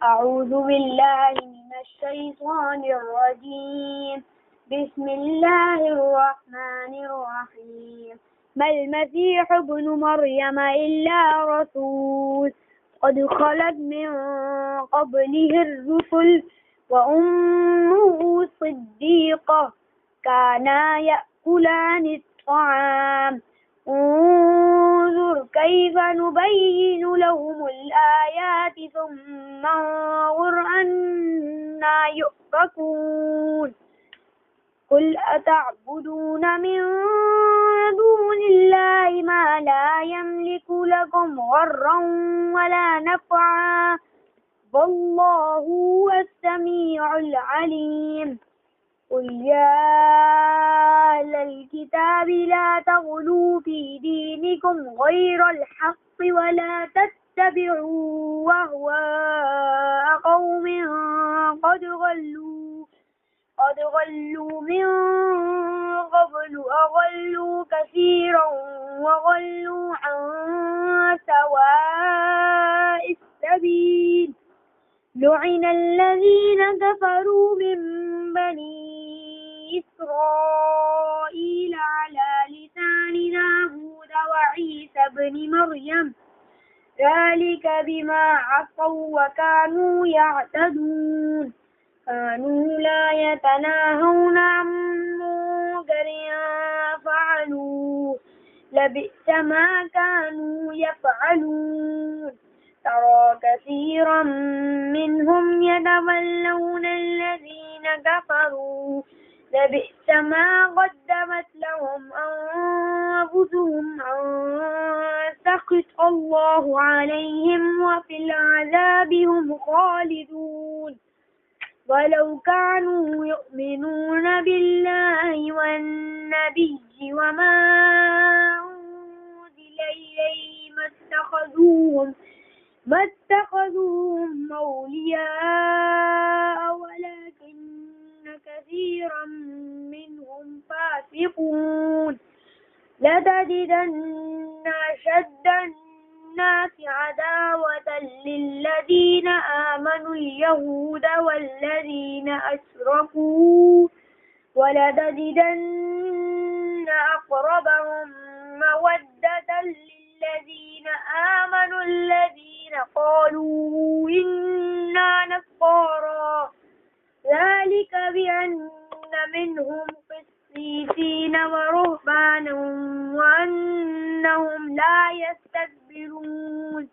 أعوذ بالله من الشيطان الرجيم. بسم الله الرحمن الرحيم. ما المسيح ابن مريم إلا رسول قد خلت من قبله الرسل وأمه صديقة كانا يأكلان الطعام. انظر كيف نبين لهم الآيات ثم انظر أنا يؤفكون. قل أتعبدون من دون الله ما لا يملك لكم ضرا ولا نفعا والله هو السميع العليم. قل يا أهل الكتاب لا تغلوا في دينكم غير الحق ولا تتبعوا أهواء قوم قد غلوا من قبل أضلوا كثيرا وضلوا عن سواء السبيل. لعن الذين كفروا من بني إسرائيل على لسان داود وعيسى بن مريم ذلك بما عصوا وكانوا يعتدون. كانوا لا يتناهون عن منكر فعلوه لبئس ما كانوا يفعلون. ترى كثيرا منهم يتولون الذين كفروا لبئس ما قدمت لهم أنفسهم أن سخط الله عليهم وفي العذاب هم خالدون. ولو كانوا يؤمنون بالله والنبي وما أنزل إليه ما اتخذوهم أولياء ولكن كثيرا منهم فاسقون. لتجدن أشد الناس عداوة للذين آمنوا اليهود والذين أشركوا ولتجدن أقربهم مودة للذين آمنوا الذين قالوا إنا نصارى ذلك بأن منهم قسيسين ورهبانا وأنهم لا يستكبرون.